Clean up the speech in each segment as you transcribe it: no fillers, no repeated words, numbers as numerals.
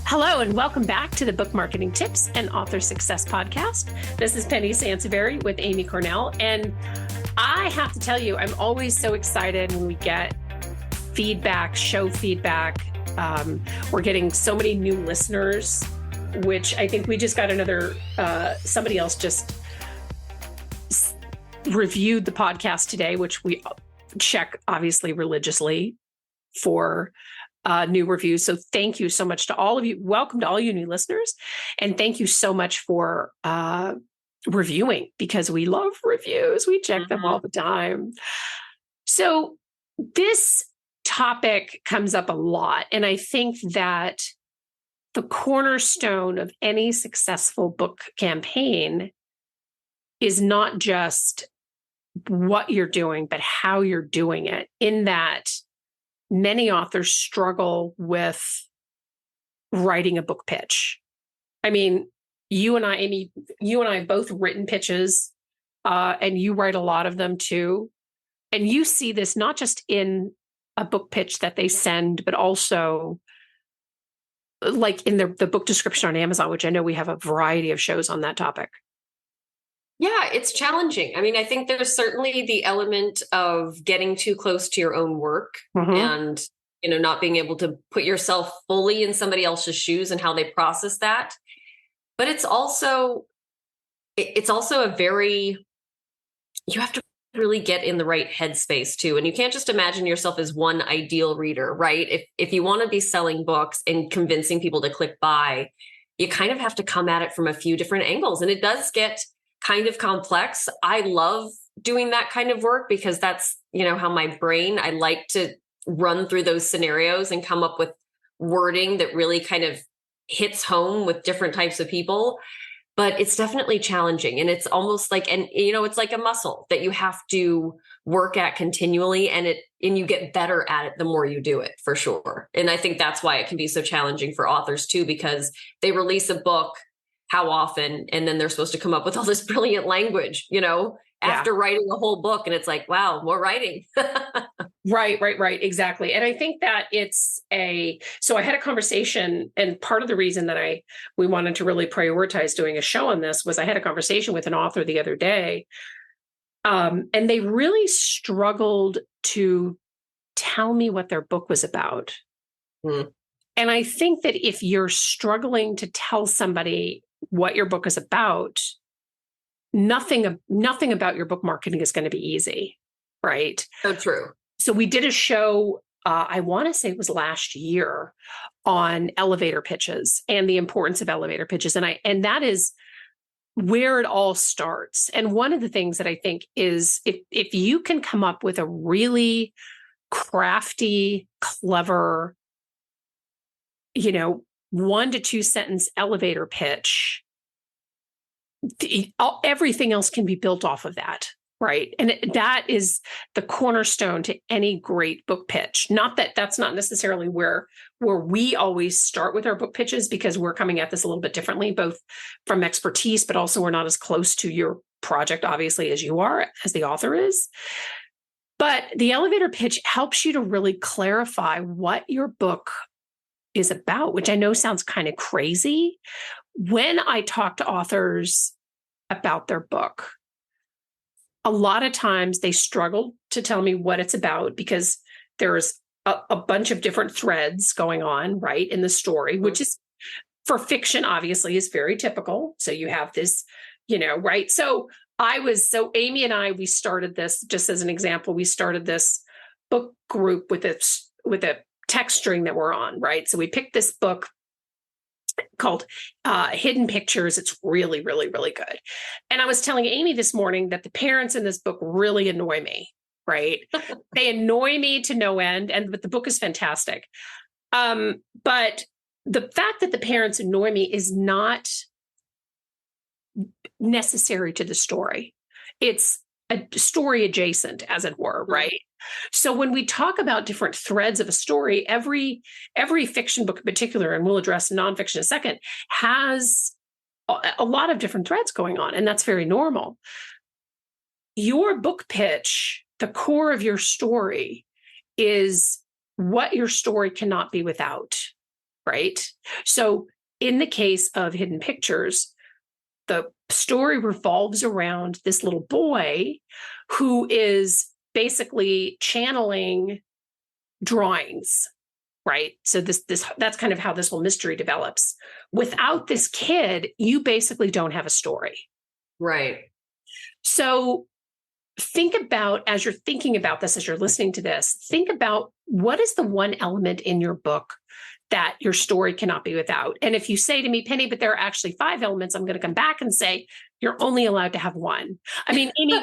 Hello, and welcome back to the Book Marketing Tips and Author Success Podcast. This is Penny Sansevieri with Amy Cornell. And I have to tell you, I'm always so excited when we get feedback, show feedback. We're getting so many new listeners, which I think we just got another, somebody else just reviewed the podcast today, which we check obviously religiously for new reviews. So thank you so much to all of you. Welcome to all you new listeners. And thank you so much for reviewing, because we love reviews. We check them all the time. So this topic comes up a lot. And I think that the cornerstone of any successful book campaign is not just what you're doing, but how you're doing it, in that many authors struggle with writing a book pitch. I mean, you and I, Amy, you and I have both written pitches, and you write a lot of them too. And you see this not just in a book pitch that they send, but also like in the book description on Amazon, which I know we have a variety of shows on that topic. Yeah, it's challenging. I mean, I think there's certainly the element of getting too close to your own work and, not being able to put yourself fully in somebody else's shoes and how they process that. But it's also a very, you have to really get in the right headspace too. And you can't just imagine yourself as one ideal reader, right? If you want to be selling books and convincing people to click buy, you kind of have to come at it from a few different angles. And it does get kind of complex. I love doing that kind of work because that's, how my brain, I like to run through those scenarios and come up with wording that really kind of hits home with different types of people. But it's definitely challenging. And it's almost like, it's like a muscle that you have to work at continually, and you get better at it the more you do it, for sure. And I think that's why it can be so challenging for authors too, because they release a book how often, and then they're supposed to come up with all this brilliant language, after writing a whole book. And it's like, wow, more writing. Right. Exactly. And I think that so I had a conversation, and part of the reason that we wanted to really prioritize doing a show on this was I had a conversation with an author the other day, and they really struggled to tell me what their book was about. And I think that if you're struggling to tell somebody what your book is about, nothing about your book marketing is going to be easy, right? So true. So we did a show, I want to say it was last year, on elevator pitches and the importance of elevator pitches. And that is where it all starts. And one of the things that I think is if you can come up with a really crafty, clever, 1 to 2 sentence elevator pitch, everything else can be built off of that, right? And that is the cornerstone to any great book pitch. Not that that's not necessarily where we always start with our book pitches, because we're coming at this a little bit differently, both from expertise, but also we're not as close to your project, obviously, as you are, as the author is. But the elevator pitch helps you to really clarify what your book is about, which I know sounds kind of crazy. When I talk to authors about their book, a lot of times they struggle to tell me what it's about, because there's a bunch of different threads going on, right, in the story, which is, for fiction, obviously, is very typical. So you have this, right? So Amy and I, we started this, just as an example, we started this book group with a text string that we're on, right? So we picked this book called Hidden Pictures. It's really, really, really good. And I was telling Amy this morning that the parents in this book really annoy me, right? They annoy me to no end, but the book is fantastic. But the fact that the parents annoy me is not necessary to the story. It's a story adjacent, as it were, right? So when we talk about different threads of a story, every fiction book in particular, and we'll address nonfiction in a second, has a lot of different threads going on, and that's very normal. Your book pitch, the core of your story, is what your story cannot be without, right? So in the case of Hidden Pictures, the story revolves around this little boy who is basically channeling drawings, right? So that's kind of how this whole mystery develops. Without this kid, you basically don't have a story. Right. So think about, as you're thinking about this, as you're listening to this, think about what is the one element in your book that your story cannot be without. And if you say to me, Penny, but there are actually 5 elements, I'm going to come back and say, you're only allowed to have one. I mean, Amy,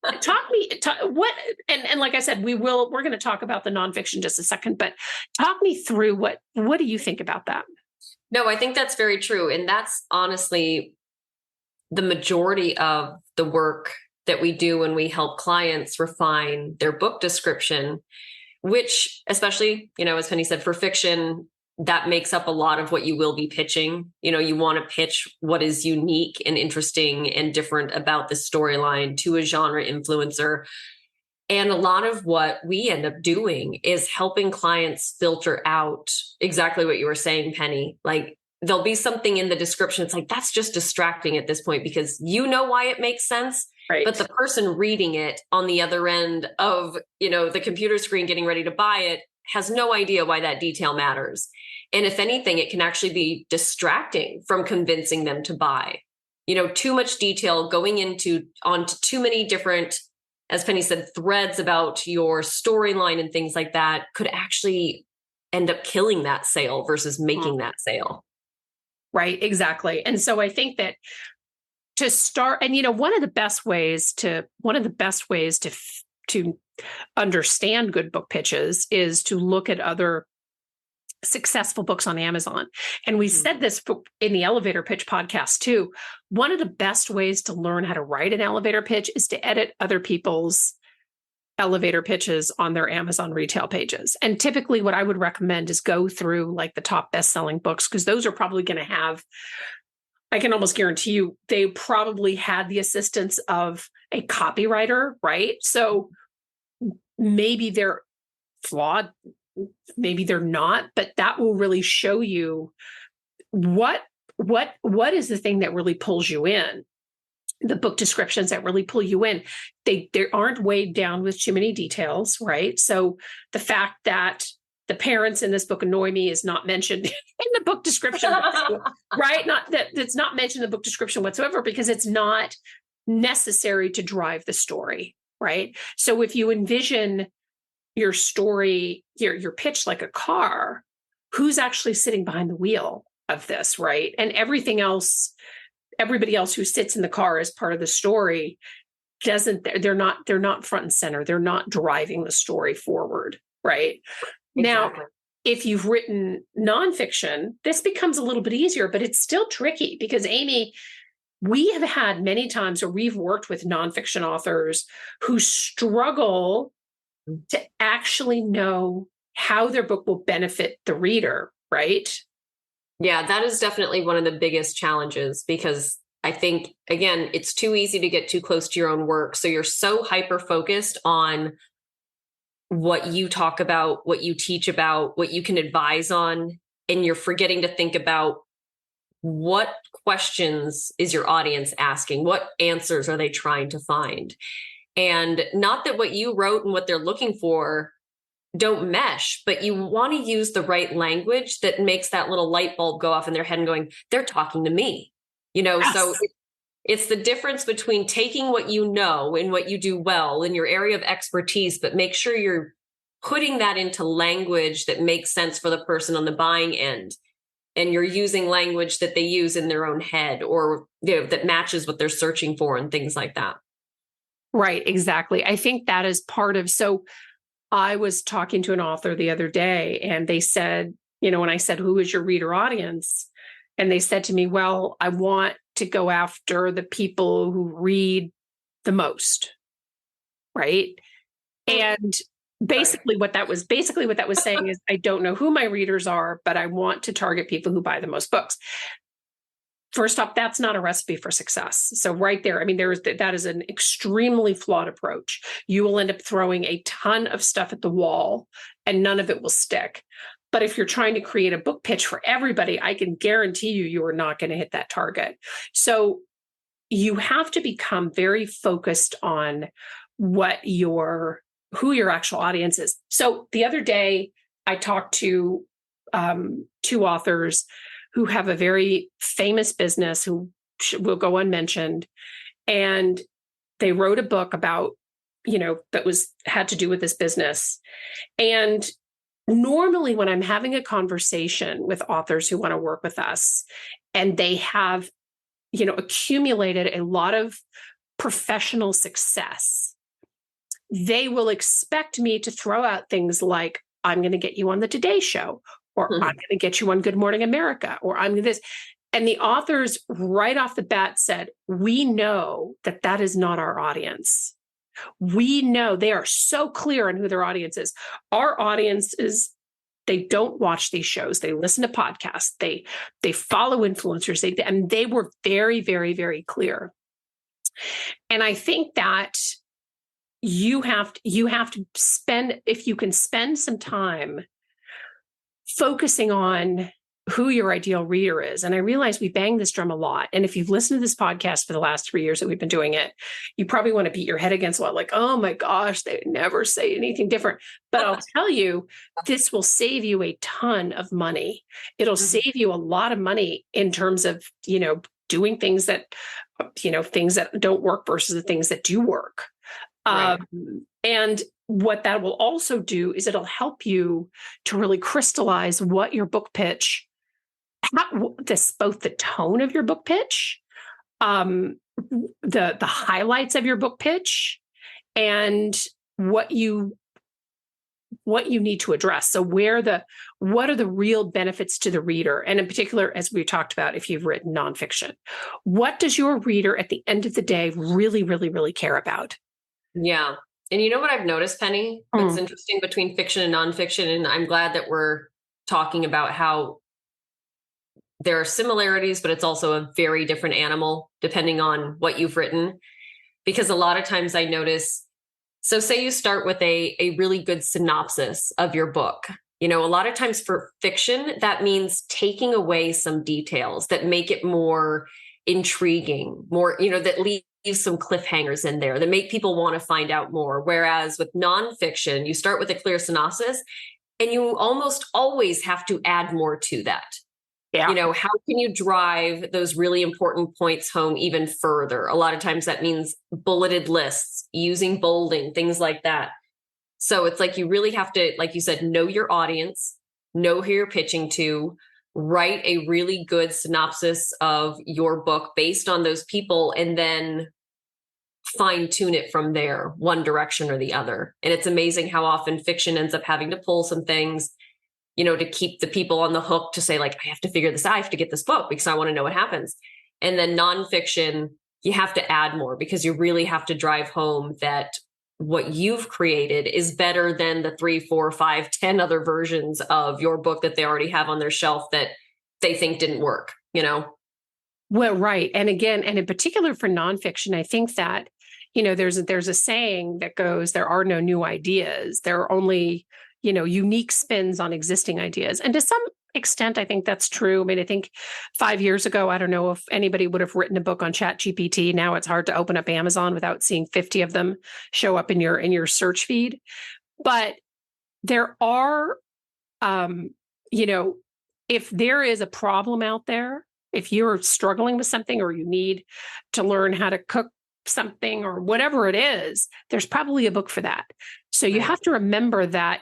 what, and like I said, we're going to talk about the nonfiction just a second, but talk me through what do you think about that? No, I think that's very true. And that's honestly the majority of the work that we do when we help clients refine their book description, which especially, as Penny said, for fiction, that makes up a lot of what you will be pitching. You want to pitch what is unique and interesting and different about the storyline to a genre influencer. And a lot of what we end up doing is helping clients filter out exactly what you were saying, Penny. Like, there'll be something in the description. It's like, that's just distracting at this point because you know why it makes sense. Right. But the person reading it on the other end of, the computer screen getting ready to buy it has no idea why that detail matters. And if anything, it can actually be distracting from convincing them to buy. Too much detail going onto too many different, as Penny said, threads about your storyline and things like that could actually end up killing that sale versus making that sale. Right, exactly. And so I think that to start, and one of the best ways to understand good book pitches is to look at other successful books on Amazon. And we said this in the elevator pitch podcast too. One of the best ways to learn how to write an elevator pitch is to edit other people's elevator pitches on their Amazon retail pages. And typically what I would recommend is go through like the top best-selling books, because those are probably going to have, I can almost guarantee you, they probably had the assistance of a copywriter, right? So maybe they're flawed, maybe they're not, but that will really show you what is the thing that really pulls you in. The book descriptions that really pull you in, they aren't weighed down with too many details, right? So the fact that the parents in this book annoy me is not mentioned in the book description, right? Not that it's not mentioned in the book description whatsoever, because it's not necessary to drive the story, right? So if you envision your story, your pitch like a car, who's actually sitting behind the wheel of this, right? And everybody else who sits in the car as part of the story they're not front and center. They're not driving the story forward, right? Exactly. Now, if you've written nonfiction, this becomes a little bit easier, but it's still tricky because, Amy, we have had many times where we've worked with nonfiction authors who struggle to actually know how their book will benefit the reader, right? Yeah, that is definitely one of the biggest challenges, because I think, again, it's too easy to get too close to your own work. So you're so hyper-focused on what you talk about, what you teach about, what you can advise on, and you're forgetting to think about what questions is your audience asking? What answers are they trying to find? And not that what you wrote and what they're looking for don't mesh, but you want to use the right language that makes that little light bulb go off in their head and going, they're talking to me, yes. So it's the difference between taking what you know and what you do well in your area of expertise, but make sure you're putting that into language that makes sense for the person on the buying end. And you're using language that they use in their own head, or that matches what they're searching for and things like that. Right, exactly. I think that is part of, so I was talking to an author the other day and they said, when I said, who is your reader audience? And they said to me, well, I want to go after the people who read the most. Right. And basically what that was saying is, I don't know who my readers are, but I want to target people who buy the most books. First off, that's not a recipe for success. So right there, that is an extremely flawed approach. You will end up throwing a ton of stuff at the wall and none of it will stick. But if you're trying to create a book pitch for everybody, I can guarantee you are not going to hit that target. So you have to become very focused on who your actual audience is. So the other day I talked to two authors who have a very famous business who will go unmentioned. And they wrote a book about, that had to do with this business. And normally when I'm having a conversation with authors who want to work with us and they have, accumulated a lot of professional success, they will expect me to throw out things like, I'm going to get you on the Today Show, or I'm going to get you on Good Morning America, or I'm going to this. And the authors right off the bat said, we know that is not our audience. We know they are so clear on who their audience is. Our audience is, they don't watch these shows. They listen to podcasts. They follow influencers. And they were very, very, very clear. And I think that you have to spend, if you can spend some time focusing on who your ideal reader is. And I realize we bang this drum a lot. And if you've listened to this podcast for the last 3 years that we've been doing it, you probably want to beat your head against what, like, oh my gosh, they never say anything different. But I'll tell you, this will save you a ton of money. It'll save you a lot of money in terms of, doing things that, things that don't work versus the things that do work. Right. And what that will also do is it'll help you to really crystallize what your book pitch, both the tone of your book pitch, the highlights of your book pitch, and what you need to address. So what are the real benefits to the reader? And in particular, as we talked about, if you've written nonfiction, what does your reader at the end of the day really, really, really care about? Yeah. And you know what I've noticed, Penny? What's interesting between fiction and nonfiction, and I'm glad that we're talking about how there are similarities, but it's also a very different animal depending on what you've written. Because a lot of times I notice, so say you start with a really good synopsis of your book. A lot of times for fiction, that means taking away some details that make it more intriguing, more, that leave some cliffhangers in there that make people want to find out more. Whereas with nonfiction, you start with a clear synopsis and you almost always have to add more to that. Yeah. How can you drive those really important points home even further? A lot of times that means bulleted lists, using bolding, things like that. So it's like you really have to, like you said, know your audience, know who you're pitching to, write a really good synopsis of your book based on those people, and then fine tune it from there, one direction or the other. And it's amazing how often fiction ends up having to pull some things, to keep the people on the hook, to say, like, I have to figure this out. I have to get this book because I want to know what happens. And then nonfiction, you have to add more because you really have to drive home that what you've created is better than the 3, 4, 5, 10 other versions of your book that they already have on their shelf that they think didn't work, Well, right. And again, and in particular for nonfiction, I think that, there's a saying that goes, there are no new ideas. There are only, unique spins on existing ideas. And to some extent, I think that's true. I mean, I think 5 years ago, I don't know if anybody would have written a book on ChatGPT. Now it's hard to open up Amazon without seeing 50 of them show up in your search feed. But there are, if there is a problem out there, if you're struggling with something or you need to learn how to cook something or whatever it is, there's probably a book for that. So you have to remember that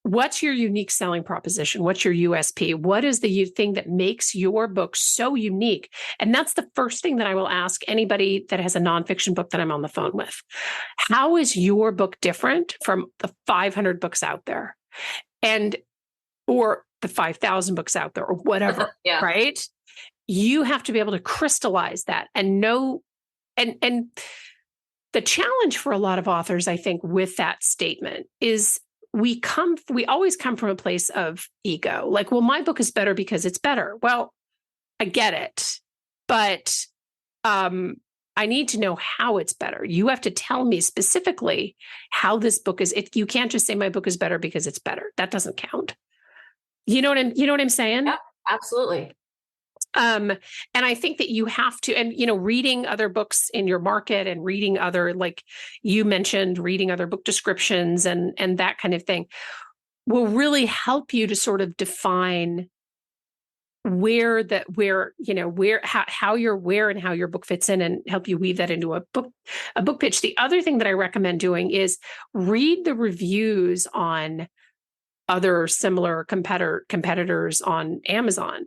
what's your unique selling proposition? What's your USP? What is the thing that makes your book so unique? And that's the first thing that I will ask anybody that has a nonfiction book that I'm on the phone with. How is your book different from the 500 books out there? Or the 5,000 books out there or whatever, yeah. Right? You have to be able to crystallize that and know, and the challenge for a lot of authors, I think, with that statement is we always come from a place of ego. Like, well, my book is better because it's better. Well, I get it. But I need to know how it's better. You have to tell me specifically how this book is. You can't just say my book is better because it's better. That doesn't count. You know what I'm saying? Yeah, absolutely. And I think that you have to, and reading other books in your market and reading other, like you mentioned, reading other book descriptions and that kind of thing will really help you to sort of define how your book fits in, and help you weave that into a book pitch. The other thing that I recommend doing is read the reviews on other similar competitors on Amazon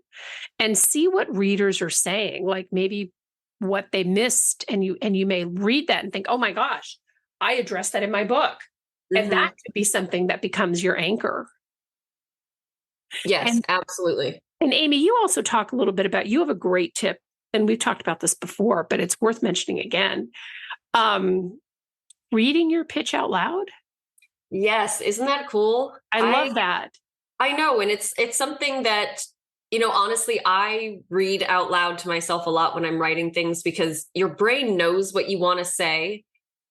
and see what readers are saying, like maybe what they missed. And you may read that and think, oh my gosh, I addressed that in my book. And that could be something that becomes your anchor. Yes, absolutely. And Amy, you also talk a little bit about, you have a great tip, and we've talked about this before, but it's worth mentioning again. Reading your pitch out loud. Yes. Isn't that cool? I love that. I know. And it's something that, honestly, I read out loud to myself a lot when I'm writing things, because your brain knows what you want to say.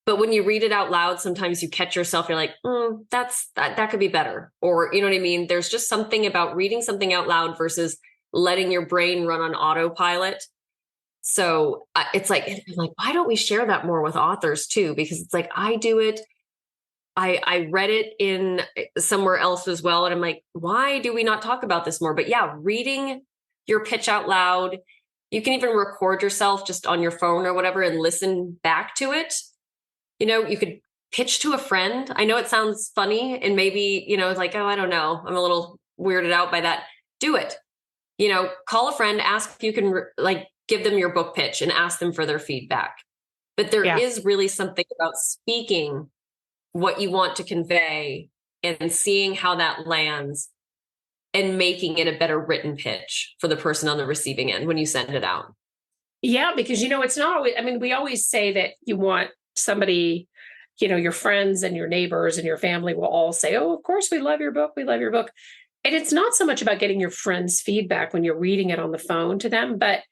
But when you read it out loud, sometimes you catch yourself, you're like, that could be better. Or, you know what I mean? There's just something about reading something out loud versus letting your brain run on autopilot. So it's like, I'm like, why don't we share that more with authors too? Because it's like, I do it. I read it in somewhere else as well. And I'm like, why do we not talk about this more? But yeah, reading your pitch out loud, you can even record yourself just on your phone or whatever and listen back to it. You could pitch to a friend. I know it sounds funny and maybe, it's like, oh, I don't know, I'm a little weirded out by that. Do it. Call a friend, ask if you can give them your book pitch and ask them for their feedback. But there is really something about speaking what you want to convey and seeing how that lands and making it a better written pitch for the person on the receiving end when you send it out. Yeah, because, it's not always, we always say that you want somebody, your friends and your neighbors and your family will all say, oh, of course, we love your book. We love your book. And it's not so much about getting your friends' feedback when you're reading it on the phone to them, but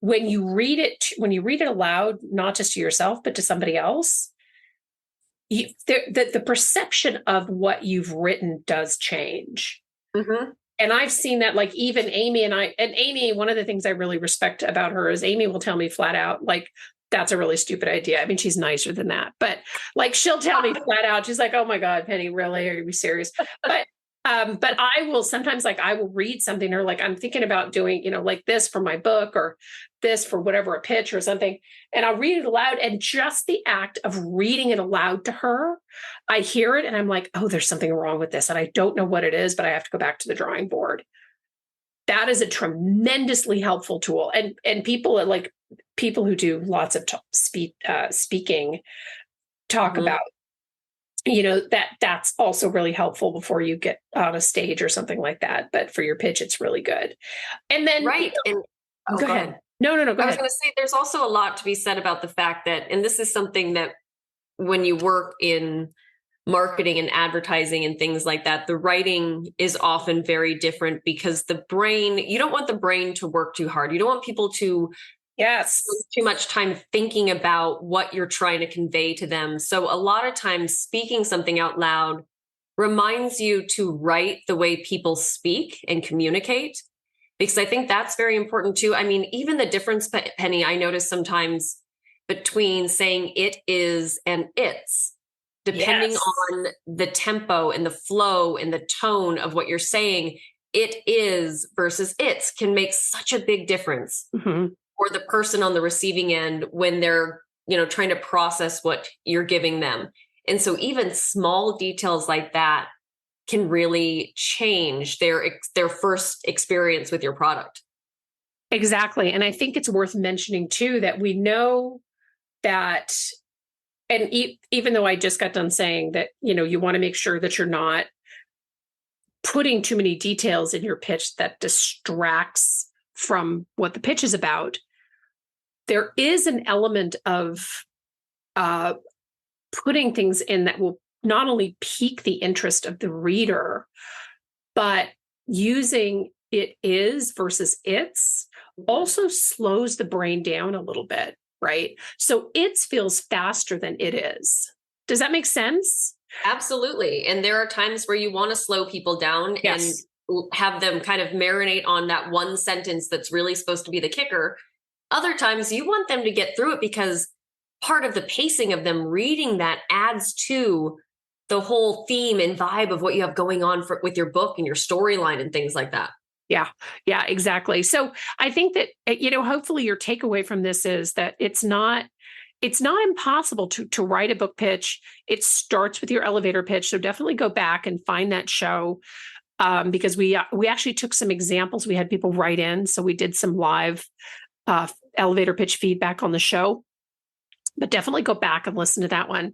when you read it aloud, not just to yourself, but to somebody else, the perception of what you've written does change. Mm-hmm. And I've seen that, like even Amy and Amy, one of the things I really respect about her is Amy will tell me flat out, like, that's a really stupid idea. She's nicer than that, but like, she'll tell me flat out, she's like, oh my God, Penny, really? Are you serious? But I will sometimes, I will read something, or I'm thinking about doing, like this for my book or this for whatever, a pitch or something. And I'll read it aloud, and just the act of reading it aloud to her, I hear it and I'm like, oh, there's something wrong with this. And I don't know what it is, but I have to go back to the drawing board. That is a tremendously helpful tool. And people who do lots of speaking talk about, that's also really helpful before you get on a stage or something like that. But for your pitch, it's really good. And then, right. Go ahead. No, go ahead. I was going to say, there's also a lot to be said about the fact that, and this is something that when you work in marketing and advertising and things like that, the writing is often very different, because you don't want the brain to work too hard. You don't want people to spend too much time thinking about what you're trying to convey to them. So a lot of times speaking something out loud reminds you to write the way people speak and communicate, because I think that's very important too. Even the difference, Penny, I notice sometimes between saying it is and it's, depending on the tempo and the flow and the tone of what you're saying, it is versus it's can make such a big difference for the person on the receiving end when they're, trying to process what you're giving them. And so even small details like that can really change their first experience with your product. Exactly. And I think it's worth mentioning too, that we know that, and even though I just got done saying that, you want to make sure that you're not putting too many details in your pitch that distracts from what the pitch is about, there is an element of putting things in that will not only pique the interest of the reader, but using it is versus it's also slows the brain down a little bit. right? So it feels faster than it is. Does that make sense? Absolutely. And there are times where you want to slow people down and have them kind of marinate on that one sentence that's really supposed to be the kicker. Other times you want them to get through it because part of the pacing of them reading that adds to the whole theme and vibe of what you have going on with your book and your storyline and things like that. Yeah, exactly. So I think that, hopefully your takeaway from this is that it's not impossible to write a book pitch. It starts with your elevator pitch. So definitely go back and find that show. Because we actually took some examples. We had people write in. So we did some live elevator pitch feedback on the show, but definitely go back and listen to that one.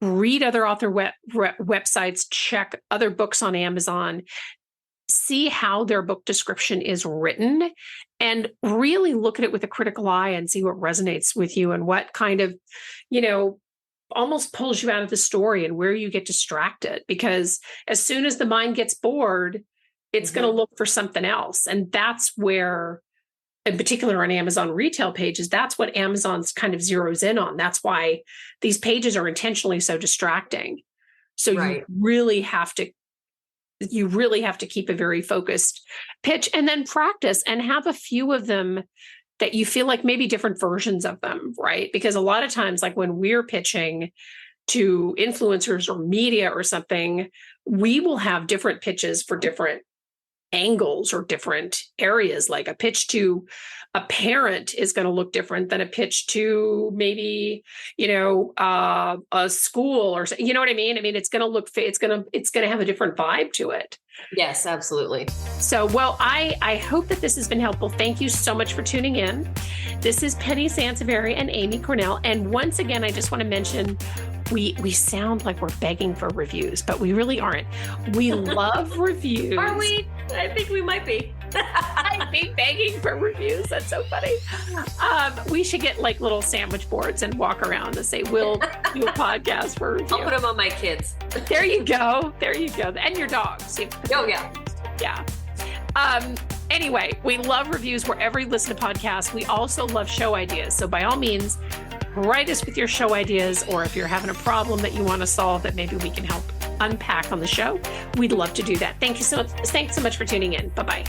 Read other author websites, check other books on Amazon, see how their book description is written, and really look at it with a critical eye and see what resonates with you and what kind of, almost pulls you out of the story and where you get distracted. Because as soon as the mind gets bored, it's going to look for something else. And that's where, in particular on Amazon retail pages, that's what Amazon's kind of zeroes in on. That's why these pages are intentionally so distracting. So you really have to keep a very focused pitch and then practice and have a few of them that you feel like maybe different versions of them, right? Because a lot of times, like when we're pitching to influencers or media or something, we will have different pitches for different angles or different areas. Like a pitch to a parent is going to look different than a pitch to maybe, a school or, you know what I mean? I mean, it's going to look, it's going to have a different vibe to it. Yes, absolutely. So, well, I hope that this has been helpful. Thank you so much for tuning in. This is Penny Sansevieri and Amy Cornell. And once again, I just want to mention, we sound like we're begging for reviews, but we really aren't. We love reviews. Are we? I think we might be. I'd be begging for reviews. That's so funny. We should get like little sandwich boards and walk around and say, we'll do a podcast for review. I'll put them on my kids. There you go. And your dogs. Oh, yeah. Yeah. Anyway, we love reviews wherever you listen to podcasts. We also love show ideas. So by all means, write us with your show ideas, or if you're having a problem that you want to solve that maybe we can help unpack on the show, we'd love to do that. Thanks so much for tuning in. Bye-bye.